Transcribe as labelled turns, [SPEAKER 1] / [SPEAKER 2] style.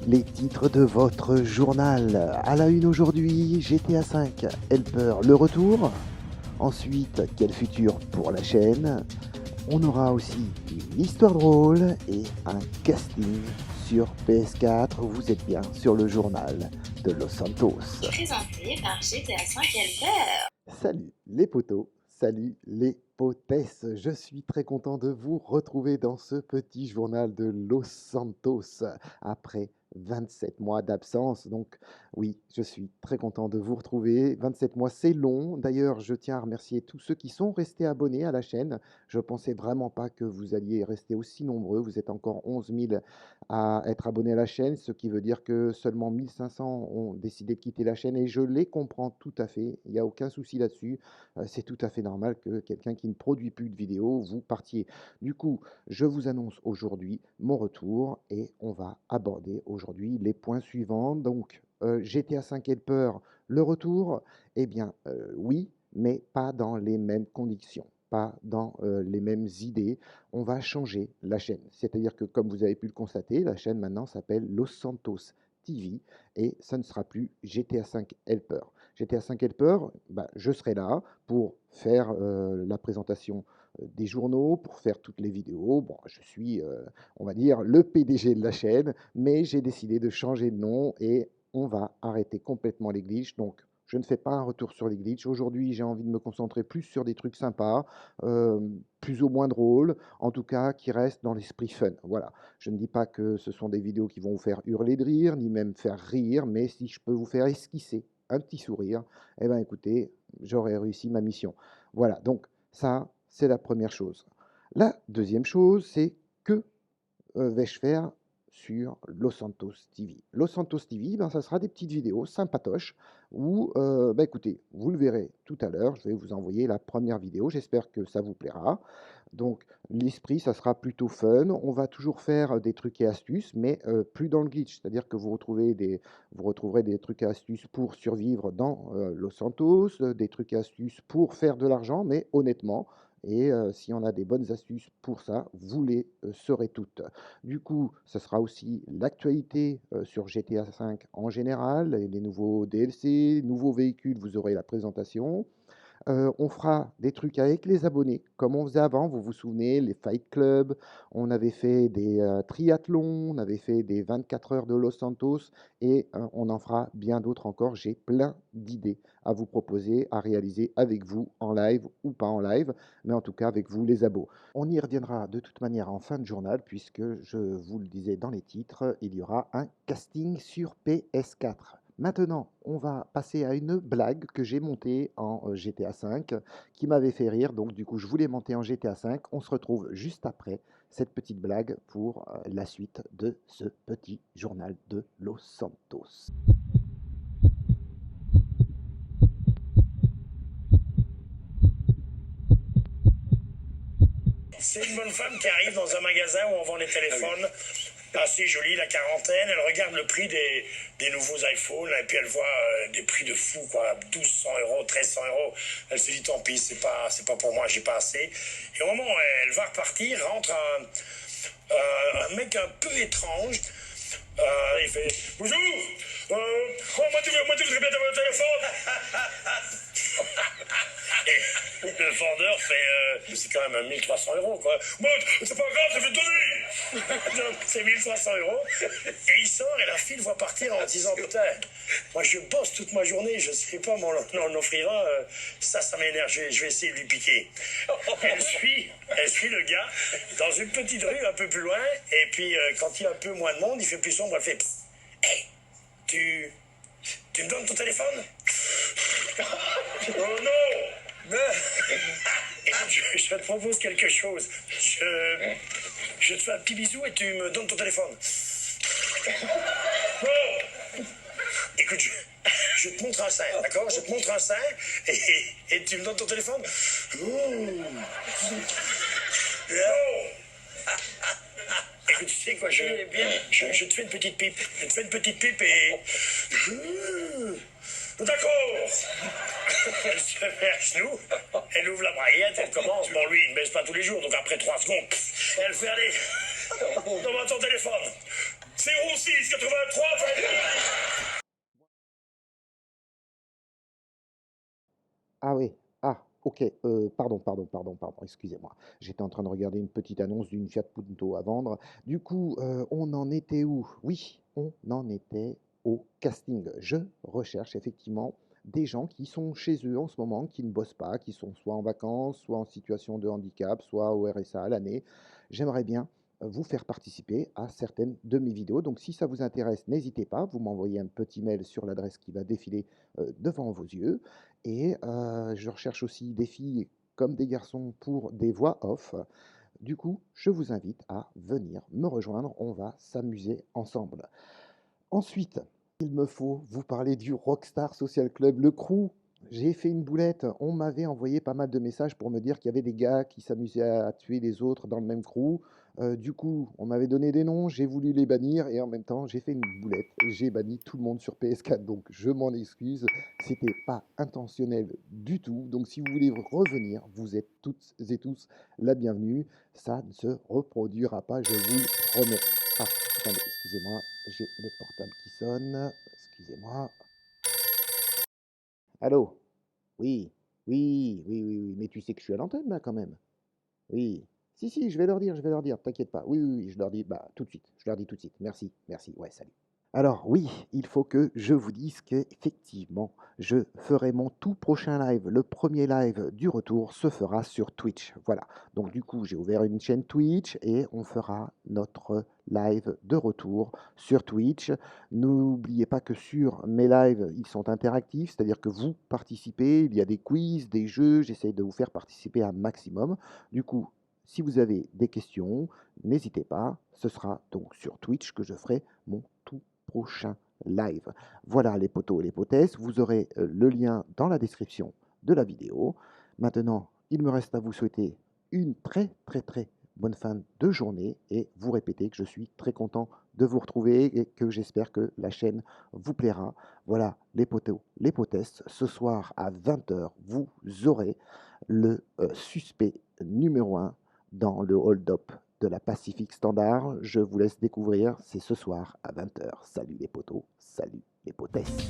[SPEAKER 1] Les titres de votre journal. À la une aujourd'hui, GTA V, Helper, le retour. Ensuite, quel futur pour la chaîne. On aura aussi une histoire drôle et un casting sur PS4. Vous êtes bien sur le journal de Los Santos.
[SPEAKER 2] Présenté par GTA V Helper.
[SPEAKER 1] Salut les potos, salut les potesses. Je suis très content de vous retrouver dans ce petit journal de Los Santos après 27 mois d'absence. Donc oui, je suis très content de vous retrouver. 27 mois, c'est long. D'ailleurs, je tiens à remercier tous ceux qui sont restés abonnés à la chaîne. Je ne pensais vraiment pas que vous alliez rester aussi nombreux. Vous êtes encore 11 000 à être abonnés à la chaîne, ce qui veut dire que seulement 1500 ont décidé de quitter la chaîne et je les comprends tout à fait. Il n'y a aucun souci là-dessus. C'est tout à fait normal que quelqu'un qui ne produit plus de vidéos, vous partiez. Du coup, je vous annonce aujourd'hui mon retour et on va aborder aujourd'hui les points suivants. Donc, GTA 5 Helper, le retour, eh bien, oui, mais pas dans les mêmes conditions, pas dans les mêmes idées. On va changer la chaîne. C'est-à-dire que, comme vous avez pu le constater, la chaîne maintenant s'appelle Los Santos TV et ça ne sera plus GTA 5 Helper. GTA 5 Helper, bah, je serai là pour faire la présentation des journaux, pour faire toutes les vidéos. Bon, je suis, on va dire, le PDG de la chaîne, mais j'ai décidé de changer de nom et on va arrêter complètement les glitches. Donc, je ne fais pas un retour sur les glitches. Aujourd'hui, j'ai envie de me concentrer plus sur des trucs sympas, plus ou moins drôles, en tout cas qui restent dans l'esprit fun. Voilà. Je ne dis pas que ce sont des vidéos qui vont vous faire hurler de rire, ni même faire rire, mais si je peux vous faire esquisser un petit sourire, eh bien écoutez, j'aurais réussi ma mission. Voilà, donc ça, c'est la première chose. La deuxième chose, c'est que vais-je faire sur Los Santos TV. Los Santos TV, ben, ça sera des petites vidéos sympatoches où, ben, écoutez, vous le verrez tout à l'heure, je vais vous envoyer la première vidéo, j'espère que ça vous plaira. Donc l'esprit, ça sera plutôt fun, on va toujours faire des trucs et astuces, mais plus dans le glitch, c'est-à-dire que vous retrouverez des trucs et astuces pour survivre dans Los Santos, des trucs et astuces pour faire de l'argent, mais honnêtement, et si on a des bonnes astuces pour ça, vous les saurez toutes. Du coup, ce sera aussi l'actualité sur GTA V en général, les nouveaux DLC, nouveaux véhicules, vous aurez la présentation. On fera des trucs avec les abonnés, comme on faisait avant, vous vous souvenez, les Fight Club, on avait fait des triathlons, on avait fait des 24 heures de Los Santos, et on en fera bien d'autres encore. J'ai plein d'idées à vous proposer, à réaliser avec vous, en live ou pas en live, mais en tout cas avec vous les abos. On y reviendra de toute manière en fin de journal, puisque je vous le disais dans les titres, il y aura un casting sur PS4. Maintenant, on va passer à une blague que j'ai montée en GTA V qui m'avait fait rire. Donc, du coup, je voulais monter en GTA V. On se retrouve juste après cette petite blague pour la suite de ce petit journal de Los Santos.
[SPEAKER 3] C'est une bonne femme qui arrive dans un magasin où on vend les téléphones. Assez jolie, la quarantaine. Elle regarde le prix des nouveaux iPhones et puis elle voit des prix de fou, quoi. 1200 euros, 1300 euros. Elle se dit tant pis, c'est pas pour moi, j'ai pas assez. Et au moment où elle va repartir, rentre un mec un peu étrange. Il fait bonjour. Moi tu voudrais bien avoir le téléphone. Et le vendeur fait c'est quand même 1300 euros, quoi. Bon, c'est pas grave, je vais te donner. Donc c'est 1300 euros. Et il sort et la fille le voit partir en disant putain, moi je bosse toute ma journée, je sais pas, on offrira ça m'énerve, je vais essayer de lui piquer. Elle suit le gars dans une petite rue un peu plus loin, et puis quand il y a un peu moins de monde, il fait plus sombre, elle fait hey, tu me donnes ton téléphone? Oh non! Écoute, je te propose quelque chose. Je te fais un petit bisou et tu me donnes ton téléphone. Oh! Écoute, je te montre un sein, d'accord? Je te montre un sein et tu me donnes ton téléphone. Écoute, tu sais quoi, je te fais une petite pipe. Je te fais une petite pipe et... D'accord. Elle se met à genoux, elle ouvre la braguette, elle commence. Bon, lui, il ne baisse pas tous les jours, donc après 3 secondes, elle fait aller. Donne-moi ton téléphone. 06 83
[SPEAKER 1] Ah oui, ah, ok, pardon, excusez-moi. J'étais en train de regarder une petite annonce d'une Fiat Punto à vendre. Du coup, on en était où? Oui, on en était au casting. Je recherche effectivement des gens qui sont chez eux en ce moment, qui ne bossent pas, qui sont soit en vacances, soit en situation de handicap, soit au RSA à l'année. J'aimerais bien vous faire participer à certaines de mes vidéos. Donc si ça vous intéresse, n'hésitez pas, vous m'envoyez un petit mail sur l'adresse qui va défiler devant vos yeux. Et je recherche aussi des filles comme des garçons pour des voix off. Du coup, je vous invite à venir me rejoindre. On va s'amuser ensemble. Ensuite, il me faut vous parler du Rockstar Social Club, le crew. J'ai fait une boulette. On m'avait envoyé pas mal de messages pour me dire qu'il y avait des gars qui s'amusaient à tuer les autres dans le même crew. Du coup, on m'avait donné des noms, j'ai voulu les bannir et en même temps, j'ai fait une boulette. J'ai banni tout le monde sur PS4, donc je m'en excuse. C'était pas intentionnel du tout. Donc, si vous voulez revenir, vous êtes toutes et tous la bienvenue. Ça ne se reproduira pas, je vous le promets. Ah, attendez, excusez-moi, j'ai le portable qui sonne. Excusez-moi. Allô? Oui, oui, mais tu sais que je suis à l'antenne là quand même. Oui. Si, je vais leur dire, t'inquiète pas. Oui, je leur dis, bah, tout de suite. Je leur dis tout de suite. Merci, ouais, salut. Alors oui, il faut que je vous dise qu'effectivement, je ferai mon tout prochain live. Le premier live du retour se fera sur Twitch. Voilà. Donc du coup, j'ai ouvert une chaîne Twitch et on fera notre live de retour sur Twitch. N'oubliez pas que sur mes lives, ils sont interactifs, c'est-à-dire que vous participez, il y a des quiz, des jeux, j'essaie de vous faire participer un maximum. Du coup, si vous avez des questions, n'hésitez pas, ce sera donc sur Twitch que je ferai mon tout prochain live. Voilà les potos et les potesses, vous aurez le lien dans la description de la vidéo. Maintenant, il me reste à vous souhaiter une très bonne fin de journée et vous répétez que je suis très content de vous retrouver et que j'espère que la chaîne vous plaira. Voilà les potos, les potesses. Ce soir à 20h, vous aurez le suspect numéro 1 dans le hold-up de la Pacific Standard. Je vous laisse découvrir, c'est ce soir à 20h. Salut les potos, salut les potesses.